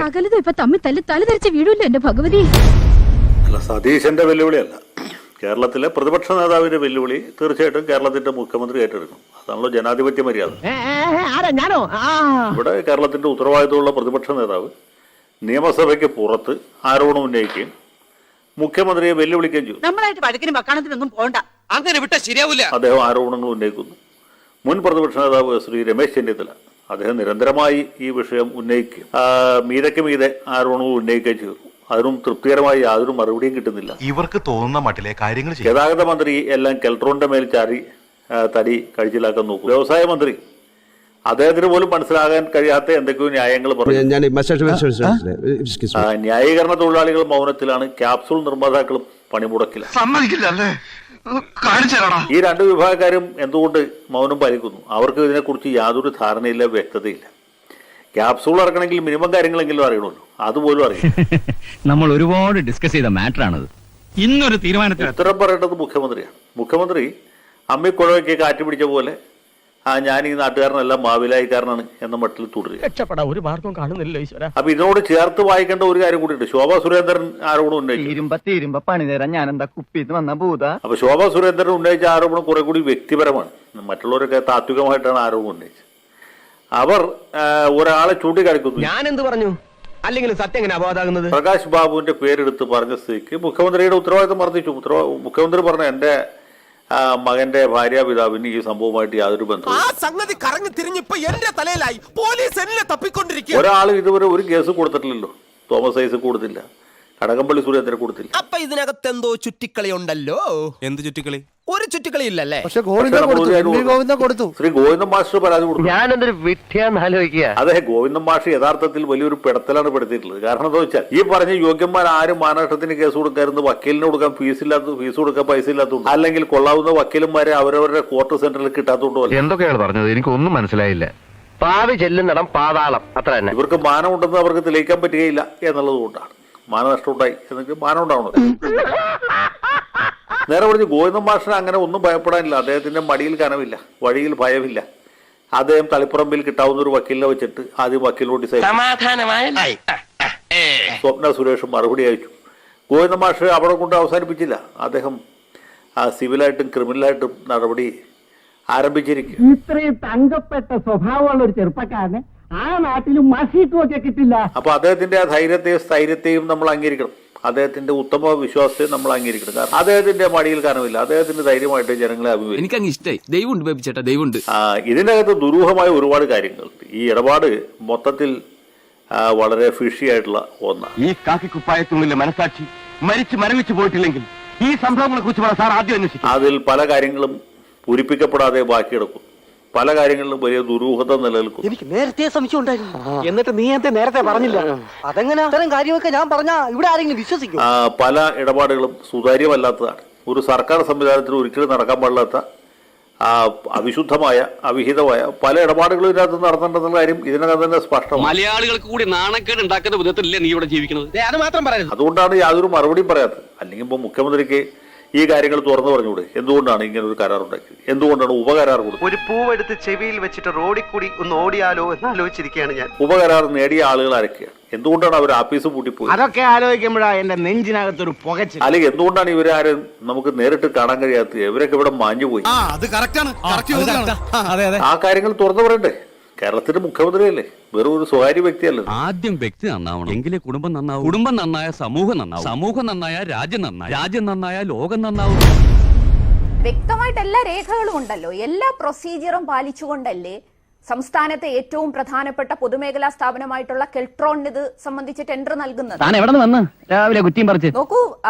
സകലതും ഇപ്പൊ തമ്മിൽ തല ധരിച്ച വീടില്ല എന്റെ ഭഗവതി. അല്ല, സതീശന്റെ വെല്ലുവിളിയല്ല, കേരളത്തിലെ പ്രതിപക്ഷ നേതാവിന്റെ വെല്ലുവിളി തീർച്ചയായിട്ടും കേരളത്തിന്റെ മുഖ്യമന്ത്രി ഏറ്റെടുക്കും. അതാണല്ലോ ജനാധിപത്യ മര്യാദ. ഇവിടെ കേരളത്തിന്റെ ഉത്തരവാദിത്തമുള്ള പ്രതിപക്ഷ നേതാവ് നിയമസഭയ്ക്ക് പുറത്ത് ആരോപണം ഉന്നയിക്കുകയും മുഖ്യമന്ത്രിയെ വെല്ലുവിളിക്കുകയും ചെയ്തു. നമ്മളായിട്ട് വഴക്കിനും വക്കാണത്തിനൊന്നും പോകണ്ട, അങ്ങനെ വിട്ടാ ശരിയാവില്ല. അദ്ദേഹം ആരോപണങ്ങൾ ഉന്നയിക്കുന്നു. മുൻ പ്രതിപക്ഷ നേതാവ് ശ്രീ രമേശ് ചെന്നിത്തല അദ്ദേഹം നിരന്തരമായി ഈ വിഷയം ഉന്നയിക്കുകയും മീതയ്ക്ക് മീതെ ആരോപണങ്ങൾ ഉന്നയിക്കുകയും ചെയ്തു. അതിനും തൃപ്തികരമായി യാതൊരു മറുപടിയും കിട്ടുന്നില്ല. ഇവർക്ക് തോന്നുന്ന മട്ടിലെ കാര്യങ്ങൾ ഗതാഗത മന്ത്രി എല്ലാം കെൽട്രോണിന്റെ മേൽ ചാരി തടി കഴിച്ചിലാക്കാൻ നോക്കും. വ്യവസായ മന്ത്രി അദ്ദേഹത്തിന് പോലും മനസ്സിലാകാൻ കഴിയാത്ത എന്തൊക്കെയോ ന്യായങ്ങൾ പറഞ്ഞു. ന്യായീകരണ തൊഴിലാളികൾ മൗനത്തിലാണ്, ക്യാപ്സൂൾ നിർമ്മാതാക്കളും പണിമുടക്കില്ല. ഈ രണ്ട് വിഭാഗക്കാരും എന്തുകൊണ്ട് മൗനം പാലിക്കുന്നു? അവർക്ക് ഇതിനെക്കുറിച്ച് യാതൊരു ധാരണയില്ല, വ്യക്തതയില്ല. ക്യാപ്സൂൾ ഇറക്കണമെങ്കിൽ മിനിമം കാര്യങ്ങളെങ്കിലും അറിയണമല്ലോ, അതുപോലും അറിയാം. നമ്മൾ ഒരുപാട് ഡിസ്കസ് ചെയ്ത മാറ്റർ ആണത്. ഇന്നൊരു തീരുമാനത്തിൽ ഉത്തരം പറയേണ്ടത് മുഖ്യമന്ത്രിയാണ്. മുഖ്യമന്ത്രി അമ്മിക്കുഴവയ്ക്ക് കാറ്റ് പിടിച്ച പോലെ ഞാൻ ഈ നാട്ടുകാരനല്ല മാവിലായിക്കാരനാണ് എന്ന മട്ടിൽ തുടരുക. ഒരു മാർഗം കാണുന്നില്ല ഈശ്വര. അപ്പൊ ഇതിനോട് ചേർത്ത് വായിക്കേണ്ട ഒരു കാര്യം കൂടിയുണ്ട്. ശോഭാ സുരേന്ദ്രൻ ആരോപണം ഉന്നയിച്ചു. പണി തരാൻ ഞാൻ എന്താ കുപ്പിന്ന് വന്ന ഭൂത. അപ്പൊ ശോഭാ സുരേന്ദ്രൻ ഉന്നയിച്ച ആരോപണം കുറെ കൂടി വ്യക്തിപരമാണ്. മറ്റുള്ളവരൊക്കെ താത്വികമായിട്ടാണ് ആരോപണം ഉന്നയിച്ചത്. അവർ ഒരാളെ ചൂണ്ടിക്കാണിക്കുന്നു. ഞാൻ എന്ത് പറഞ്ഞു? അല്ലെങ്കിൽ സത്യം എങ്ങനെ അപവാദാകുന്നത്? പ്രകാശ് ബാബുവിന്റെ പേരെടുത്ത് പറഞ്ഞ സ്ഥിതിക്ക് മുഖ്യമന്ത്രിയുടെ ഉത്തരവാദിത്തം വർദ്ധിച്ചു. മുഖ്യമന്ത്രി പറഞ്ഞ എന്റെ മകന്റെ ഭാര്യാപിതാവിന് ഈ സംഭവമായിട്ട് യാതൊരു ബന്ധവും. ഒരാൾ ഇതുവരെ ഒരു കേസ് കൊടുത്തിട്ടില്ലല്ലോ. തോമസ് ഐസക് കൊടുത്തില്ല, കടകംപള്ളി സുരേന്ദ്രൻ കൊടുത്തില്ല. അപ്പൊ ഇതിനകത്ത് എന്തോ ചുറ്റിക്കളി ഉണ്ടല്ലോ. എന്ത് ചുറ്റിക്കളി? ഒരു ചുറ്റിക്കളി ഇല്ലല്ലേ? ശ്രീ ഗോവിന്ദൻ മാസ്റ്റർ പരാതി കൊടുത്തു. ഞാനെന്തൊരു വിഡ്ഢിയാന്ന് ആലോചിക്കുക. അതെ, ഗോവിന്ദൻ മാസ്റ്റർ യഥാർത്ഥത്തിൽ വലിയൊരു പിടത്തലാണ് പെടുത്തിയിട്ടുള്ളത്. കാരണം എന്താ വെച്ചാൽ ഈ പറഞ്ഞ യോഗ്യന്മാർ ആരും മാനനഷ്ടത്തിന് കേസ് കൊടുക്കാറുണ്ട്. വക്കീലിന് കൊടുക്കാൻ ഫീസ് കൊടുക്കാൻ പൈസ ഇല്ലാത്തതുകൊണ്ട്, അല്ലെങ്കിൽ കൊള്ളാവുന്ന വക്കീലന്മാരെ അവരവരുടെ കോർട്ട് സെന്ററിൽ കിട്ടാത്തതുകൊണ്ടോ. എന്തൊക്കെയാണ് പറഞ്ഞത്? എനിക്കൊന്നും മനസ്സിലായില്ല. പാവി ചെല്ലുന്നിടം പാതാളം, അത്ര തന്നെ. ഇവർക്ക് മാനം ഉണ്ടെന്ന് അവർക്ക് തെളിയിക്കാൻ പറ്റുകയില്ല എന്നുള്ളത് കൊണ്ടാണ്. മാനനഷ്ടം ഉണ്ടായി എന്നെങ്കിൽ മാനം ഉണ്ടാവണം. നേരെ പറഞ്ഞ് ഗോവിന്ദൻ മാഷിന് അങ്ങനെ ഒന്നും ഭയപ്പെടാനില്ല. അദ്ദേഹത്തിന്റെ മടിയിൽ കനവില്ല, വഴിയിൽ ഭയമില്ല. അദ്ദേഹം തളിപ്പറമ്പിൽ കിട്ടാവുന്ന ഒരു വക്കീലിനെ വെച്ചിട്ട് ആദ്യം വക്കീലിനോട് സ്വപ്ന സുരേഷ് മറുപടി അയച്ചു. ഗോവിന്ദൻ മാഷ് അവിടെ കൊണ്ട് അവസാനിപ്പിച്ചില്ല. അദ്ദേഹം സിവിലായിട്ടും ക്രിമിനലായിട്ടും നടപടി ആരംഭിച്ചിരിക്കും. ഇത്രയും തങ്കപ്പെട്ട സ്വഭാവമുള്ള ഒരു ചെറുപ്പക്കാരന് ആ നാട്ടിലും മസീട്ടുമൊക്കെ കിട്ടില്ല. അപ്പൊ അദ്ദേഹത്തിന്റെ ആ ധൈര്യത്തെയും സ്ഥൈര്യത്തെയും നമ്മൾ അംഗീകരിക്കണം. അദ്ദേഹത്തിന്റെ ഉത്തമ വിശ്വാസത്തെ നമ്മൾ അംഗീകരിക്കണം. കാരണം അദ്ദേഹത്തിന്റെ മടിയിൽ കാരണമില്ല. അദ്ദേഹത്തിന്റെ ധൈര്യമായിട്ട് ജനങ്ങളെ അഭിമുഖീകരിക്കും. എനിക്കങ്ങ് ഇഷ്ടമായി. ദൈവമുണ്ട് ബേബിച്ചേട്ടാ, ദൈവമുണ്ട്. ഇതിന്റെ അകത്ത് ദുരൂഹമായ ഒരുപാട് കാര്യങ്ങളുണ്ട്. ഈ ഇടപാട് മൊത്തത്തിൽ വളരെ ഫിഷി ആയിട്ടുള്ള ഒന്നാണ്. ഈ കാക്കിക്കുപ്പായത്തുള്ളിലെ മനസാക്ഷി മരിച്ചു മരവിച്ചു പോയിട്ടില്ലെങ്കിൽ ഈ സംഭവങ്ങളെ കുറിച്ച് സാർ ആദ്യം അന്വേഷിക്കും. അതിൽ പല കാര്യങ്ങളും പൂരിപ്പിക്കപ്പെടാതെ ബാക്കി കിടക്കും. പല കാര്യങ്ങളിലും വലിയ ദുരൂഹത നിലനിൽക്കും. എനിക്ക് നേരത്തെ സംശയം ഉണ്ടായിരുന്നു. എന്നിട്ട് നീ എന്താ നേരത്തെ പറഞ്ഞില്ല? അതെങ്ങനെ അത്തരം കാര്യമൊക്കെ ഞാൻ പറഞ്ഞാ ഇവിടെ ആരെങ്കിലും വിശ്വസിക്കും? പല ഇടപാടുകളും സുതാര്യമല്ലാത്തതാണ്. ഒരു സർക്കാർ സംവിധാനത്തിൽ ഒരിക്കലും നടക്കാൻ പാടില്ലാത്ത അവിശുദ്ധമായ അവിഹിതമായ പല ഇടപാടുകളും ഇതിനകത്ത് നടന്നിട്ടുള്ള കാര്യം ഇതിനകത്ത് തന്നെ സ്പഷ്ടമാണ്. മലയാളികൾക്ക് കൂടി നാണക്കേട് ഉണ്ടാക്കുന്ന വിധത്തിലല്ലേ നീ ഇവിടെ ജീവിക്കുന്നത്? അത് മാത്രം പറയുന്നത്. അതുകൊണ്ടാണ് യാതൊരു മറുപടിയും പറയാത്തത്. അല്ലെങ്കിൽ ഇപ്പോൾ മുഖ്യമന്ത്രിക്ക് ഈ കാര്യങ്ങൾ തുറന്നു പറഞ്ഞുകൂടെ? എന്തുകൊണ്ടാണ് ഇങ്ങനെ ഒരു കരാർ ഉണ്ടാക്കിയത്? എന്തുകൊണ്ടാണ് ഉപകരാർ കൊടുത്തത്? ഒരു പൂവെടുത്ത് ചെവിയിൽ വെച്ചിട്ട് റോഡിൽ കൂടി ഒന്ന് ഓടിയാലോ എന്ന് ആലോചിച്ചിരിക്കുകയാണ് ഞാൻ. ഉപകരാർ നേടിയ ആളുകൾ ആരൊക്കെയാണ്? എന്തുകൊണ്ടാണ് അവർ ആഫീസ് പൂട്ടിപ്പോയി? അതൊക്കെ ആലോചിക്കുമ്പോഴാ എന്റെ നെഞ്ചിനകത്തൊരു പുകച്ചിൽ. അല്ലെങ്കിൽ എന്തുകൊണ്ടാണ് ഇവരാരും നമുക്ക് നേരിട്ട് കാണാൻ കഴിയാത്തത്? ഇവരൊക്കെ ഇവിടെ മാഞ്ഞുപോയി. ആ കാര്യങ്ങൾ തുറന്നു പറയണ്ടേ? കേരളത്തിന്റെ മുഖ്യമന്ത്രിയല്ലേ, വെറും ഒരു സ്വകാര്യ വ്യക്തിയല്ലേ. ആദ്യം വ്യക്തി നന്നാവണം, എങ്കിലേ കുടുംബം നന്നാവും. കുടുംബം നന്നായ സമൂഹം നന്നാവും. സമൂഹം നന്നായ രാജ്യം നന്നാവും. രാജ്യം നന്നായ ലോകം നന്നാവും. വ്യക്തമായിട്ട് എല്ലാ രേഖകളും ഉണ്ടല്ലോ. എല്ലാ പ്രൊസീജിയറും പാലിച്ചുകൊണ്ടല്ലേ സംസ്ഥാനത്തെ ഏറ്റവും പ്രധാനപ്പെട്ട പൊതുമേഖലാ സ്ഥാപനമായിട്ടുള്ള കെൽട്രോണിന് ഇത് സംബന്ധിച്ച് ടെൻഡർ നൽകുന്നത്. രാവിലെ കുറ്റിയും പറിച്ച് നോക്കൂ,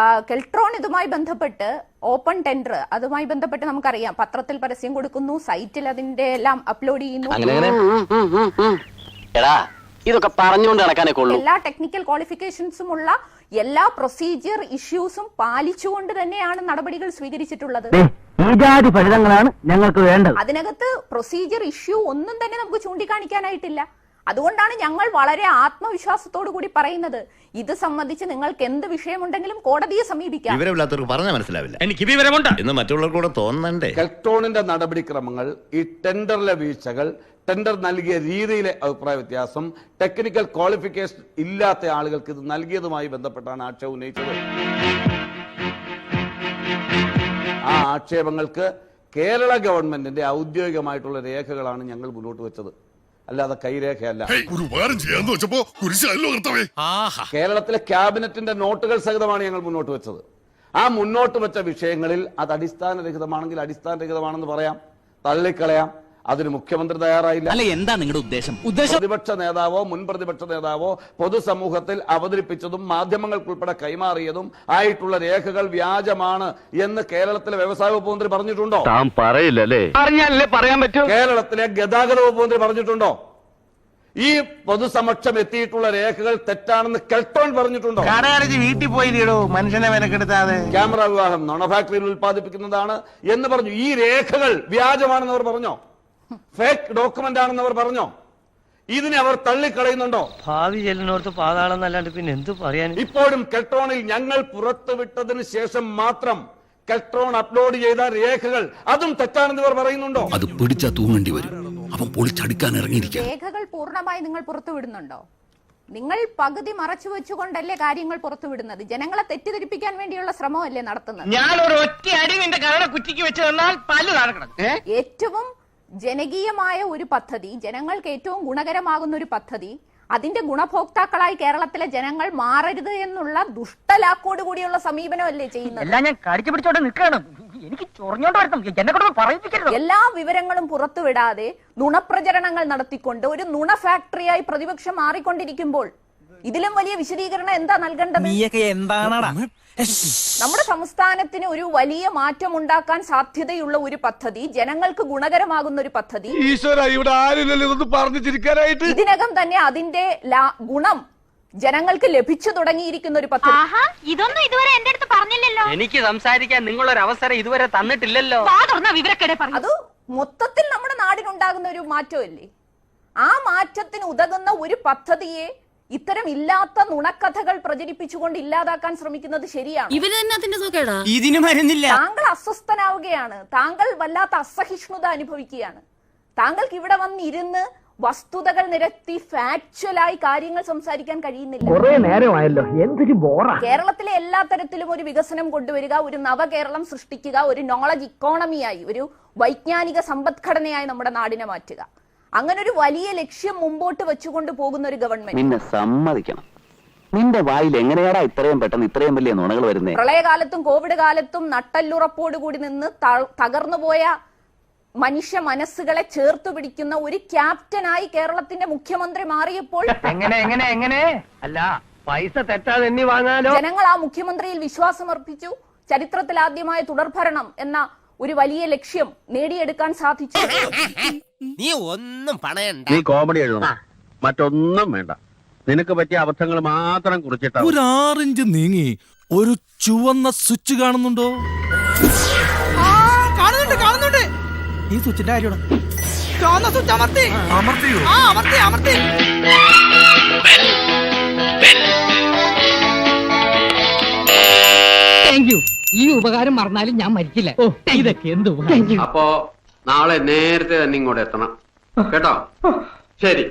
കെൽട്രോൺ ഇതുമായി ബന്ധപ്പെട്ട് ഓപ്പൺ ടെൻഡർ അതുമായി ബന്ധപ്പെട്ട് നമുക്കറിയാം, പത്രത്തിൽ പരസ്യം കൊടുക്കുന്നു, സൈറ്റിൽ അതിന്റെ എല്ലാം അപ്ലോഡ് ചെയ്യുന്നു. ഇതൊക്കെ പറഞ്ഞുകൊണ്ട് നടക്കാനേ കൊള്ളൂ. എല്ലാ ടെക്നിക്കൽ ക്വാളിഫിക്കേഷൻസും ഉള്ള എല്ലാ പ്രൊസീജിയർ ഇഷ്യൂസും പാലിച്ചുകൊണ്ട് തന്നെയാണ് നടപടികൾ സ്വീകരിച്ചിട്ടുള്ളത്. ഫലിതങ്ങളാണ് ഞങ്ങൾക്ക് വേണ്ടത്. അതിനകത്ത് പ്രൊസീജിയർ ഇഷ്യൂ ഒന്നും തന്നെ നമുക്ക് ചൂണ്ടിക്കാണിക്കാനായിട്ടില്ല. അതുകൊണ്ടാണ് ഞങ്ങൾ വളരെ ആത്മവിശ്വാസത്തോടു കൂടി പറയുന്നത്, ഇത് സംബന്ധിച്ച് നിങ്ങൾക്ക് എന്ത് വിഷയമുണ്ടെങ്കിലും കോടതിയെ സമീപിക്കാം. വിവരമില്ലാത്തവർക്ക് പറഞ്ഞാൽ മനസ്സിലാവില്ല. എനിക്ക് വിവരമുണ്ട് എന്ന് മറ്റുള്ളവർക്ക് കൂടെ തോന്നണ്ടേ? കെൽട്രോണിന്റെ നടപടിക്രമങ്ങൾ, ഈ ടെൻഡറിലെ വീഴ്ചകൾ, ടെൻഡർ നൽകിയ രീതിയിലെ അഭിപ്രായ വ്യത്യാസം, ടെക്നിക്കൽ ക്വാളിഫിക്കേഷൻ ഇല്ലാത്ത ആളുകൾക്ക് ഇത് നൽകിയതുമായി ബന്ധപ്പെട്ടാണ് ആക്ഷേപം ഉന്നയിച്ചത്. ആ ആക്ഷേപങ്ങൾക്ക് കേരള ഗവൺമെന്റിന്റെ ഔദ്യോഗികമായിട്ടുള്ള രേഖകളാണ് ഞങ്ങൾ മുന്നോട്ട് വെച്ചത്, അല്ലാതെ കൈരേഖയല്ല. കേരളത്തിലെ ക്യാബിനറ്റിന്റെ നോട്ടുകൾ സഹിതമാണ് ഞങ്ങൾ മുന്നോട്ട് വെച്ചത്. ആ മുന്നോട്ട് വെച്ച വിഷയങ്ങളിൽ അത് അടിസ്ഥാനരഹിതമാണെങ്കിൽ അടിസ്ഥാനരഹിതമാണെന്ന് പറയാം, തള്ളിക്കളയാം. അതിന് മുഖ്യമന്ത്രി തയ്യാറായില്ല. അല്ല, എന്താ നിങ്ങളുടെ ഉദ്ദേശം? പ്രതിപക്ഷ നേതാവോ മുൻ പ്രതിപക്ഷ നേതാവോ പൊതുസമൂഹത്തിൽ അവതരിപ്പിച്ചതും മാധ്യമങ്ങൾക്കുൾപ്പെടെ കൈമാറിയതും ആയിട്ടുള്ള രേഖകൾ വ്യാജമാണ് എന്ന് കേരളത്തിലെ വ്യവസായ വകുപ്പ് മന്ത്രി പറഞ്ഞിട്ടുണ്ടോ? താൻ പറയില്ലല്ലേ? അറിഞ്ഞാലല്ലേ പറയാൻ പറ്റൂ. കേരളത്തിലെ ഗതാഗത വകുപ്പ് മന്ത്രി പറഞ്ഞിട്ടുണ്ടോ? ഈ പൊതുസമക്ഷം എത്തിയിട്ടുള്ള രേഖകൾ തെറ്റാണെന്ന് കെൽട്രോൺ പറഞ്ഞിട്ടുണ്ടോ? വീട്ടിൽ പോയി മനുഷ്യനെ മെനക്കെടുത്താതെ. ക്യാമറ വിവാഹം നോണ ഫാക്ടറിയിൽ ഉൽപ്പാദിപ്പിക്കുന്നതാണ് എന്ന് പറഞ്ഞു. ഈ രേഖകൾ വ്യാജമാണെന്ന് അവർ പറഞ്ഞോ? ഫേക്ക് ഡോക്യുമെന്റ് ആണെന്ന് അവർ പറഞ്ഞോ? ഇതിനെ അവർ തള്ളിക്കളയുന്നുണ്ടോ? ഭാവി ചെല്ലിനോർത്ത് പാതാളം എന്നല്ലാണ്ട് പിന്നെ എന്ത് പറയാൻ. ഇപ്പോഴും കെൽട്രോണിൽ ഞങ്ങൾ പുറത്തുവിട്ടതിന് ശേഷം മാത്രം കെൽട്രോൺ അപ്ലോഡ് ചെയ്ത രേഖകൾ അതും തെറ്റാണെന്ന് ഇവർ പറയുന്നുണ്ടോ? അത് പിടിച്ചാ തൂങ്ങേണ്ടി വരും. അവൻ പൊളിച്ചടുക്കാൻ ഇറങ്ങിയിരിക്കുക. രേഖകൾ പൂർണ്ണമായി നിങ്ങൾ പുറത്തുവിടുന്നുണ്ടോ? നിങ്ങൾ പകുതി മറച്ചു വെച്ചുകൊണ്ടല്ലേ കാര്യങ്ങൾ പുറത്തുവിടുന്നത്? ജനങ്ങളെ തെറ്റിദ്ധരിപ്പിക്കാൻ വേണ്ടിയുള്ള ശ്രമമല്ലേ നടത്തുന്നത്? ഞാൻ ഒരു ഒറ്റ അടി നിന്റെ കരട കുറ്റിക്ക് വെച്ച് തന്നാൽ പല്ല് താഴെക്കണം. ഏറ്റവും ജനകീയമായ ഒരു പദ്ധതി, ജനങ്ങൾക്ക് ഏറ്റവും ഗുണകരമാകുന്ന ഒരു പദ്ധതി, അതിന്റെ ഗുണഭോക്താക്കളായി കേരളത്തിലെ ജനങ്ങൾ മാറരുത് എന്നുള്ള ദുഷ്ടലാക്കോട് കൂടിയുള്ള സമീപനമല്ലേ ചെയ്യുന്നത്? എല്ലാം ഞാൻ കടിച്ചു പിടിച്ചോണ്ട് നിൽക്കണം. എനിക്ക് ചൊറിഞ്ഞോണ്ട് വരണം, എന്നെ കൊണ്ട് പറയിപ്പിക്കരുത്. എല്ലാ വിവരങ്ങളും പുറത്തുവിടാതെ നുണപ്രചരണങ്ങൾ നടത്തിക്കൊണ്ട് ഒരു നുണ ഫാക്ടറിയായി പ്രതിപക്ഷം മാറിക്കൊണ്ടിരിക്കുമ്പോൾ ഇതിലും വലിയ വിശദീകരണം എന്താ നൽകേണ്ടത്? നമ്മുടെ സംസ്ഥാനത്തിന് ഒരു വലിയ മാറ്റം ഉണ്ടാക്കാൻ സാധ്യതയുള്ള ഒരു പദ്ധതി, ജനങ്ങൾക്ക് ഗുണകരമാകുന്ന ഒരു പദ്ധതി, ഇതിനകം തന്നെ അതിന്റെ ഗുണം ജനങ്ങൾക്ക് ലഭിച്ചു തുടങ്ങിയിരിക്കുന്ന ഒരു പദ്ധതി. ഇതൊന്നും ഇതുവരെ എന്റെ അടുത്ത് പറഞ്ഞില്ലല്ലോ. എനിക്ക് സംസാരിക്കാൻ നിങ്ങളൊരു അവസരം ഇതുവരെ തന്നിട്ടില്ലല്ലോ. അത് മൊത്തത്തിൽ നമ്മുടെ നാടിനുണ്ടാകുന്ന ഒരു മാറ്റമല്ലേ? ആ മാറ്റത്തിന് ഉതകുന്ന ഒരു പദ്ധതിയെ ഇത്തരം ഇല്ലാത്ത നുണക്കഥകൾ പ്രചരിപ്പിച്ചുകൊണ്ട് ഇല്ലാതാക്കാൻ ശ്രമിക്കുന്നത് ശരിയാണ്. ഇതിന് മരുന്നില്ല. താങ്കൾ അസ്വസ്ഥനാവുകയാണ്, താങ്കൾ വല്ലാത്ത അസഹിഷ്ണുത അനുഭവിക്കുകയാണ്. താങ്കൾക്ക് ഇവിടെ വന്നിരുന്ന് വസ്തുതകൾ നിരത്തി ഫാക്ച്വലായി കാര്യങ്ങൾ സംസാരിക്കാൻ കഴിയുന്നില്ല. കുറെ നേരമായല്ലോ, എന്തൊരു ബോറാ. കേരളത്തിലെ എല്ലാ തരത്തിലും ഒരു വികസനം കൊണ്ടുവരിക, ഒരു നവകേരളം സൃഷ്ടിക്കുക, ഒരു നോളജ് ഇക്കോണമിയായി, ഒരു വൈജ്ഞാനിക സമ്പദ്ഘടനയായി നമ്മുടെ നാടിനെ മാറ്റുക, അങ്ങനെ ഒരു വലിയ ലക്ഷ്യം മുമ്പോട്ട് വെച്ചുകൊണ്ട് പോകുന്ന ഒരു ഗവൺമെന്റ്. നിന്നെ സമ്മതിക്കണം, നിന്റെ വായിൽ എങ്ങനെയാടാ ഇത്രയും പെട്ടെന്ന് ഇത്രയും വലിയ നുണകൾ വരുന്നത്? പ്രളയകാലത്തും കോവിഡ് കാലത്തും നട്ടല്ലുറപ്പോടുകൂടി നിന്ന് തകർന്നുപോയ മനുഷ്യ മനസ്സുകളെ ചേർത്തു പിടിക്കുന്ന ഒരു ക്യാപ്റ്റനായി കേരളത്തിന്റെ മുഖ്യമന്ത്രി മാറിയപ്പോൾ എങ്ങനെ അല്ല പൈസ തെറ്റാതെ എണ്ണി വാങ്ങാലോ. ജനങ്ങൾ ആ മുഖ്യമന്ത്രിയിൽ വിശ്വാസം അർപ്പിച്ചു. ചരിത്രത്തിൽ ആദ്യമായ തുടർഭരണം എന്ന ഒരു വലിയ ലക്ഷ്യം നേടിയെടുക്കാൻ സാധിച്ചു. നീ ഒന്നും പണയണ്ട. നീ കോമഡി എഴുതണം, മറ്റൊന്നും വേണ്ട. നിനക്ക് പറ്റിയ അബദ്ധങ്ങൾ മാത്രം കുറിച്ചിട്ടാ. ഒരു 6 ഇഞ്ച് നീങ്ങി ഒരു ചുവന്ന സ്വിച്ച് കാണുന്നുണ്ടോ? കാണുന്നുണ്ട്. ഈ സ്വിച്ചിന്റെ കാര്യമാണ്. അമർത്തിയോ? ഈ ഉപകാരം മറന്നാലും ഞാൻ മരിക്കില്ല. ഇതൊക്കെ എന്ത് അപ്പോ നാളെ നേരത്തെ തന്നെ ഇങ്ങോട്ട് എത്തണം കേട്ടോ? ശരി.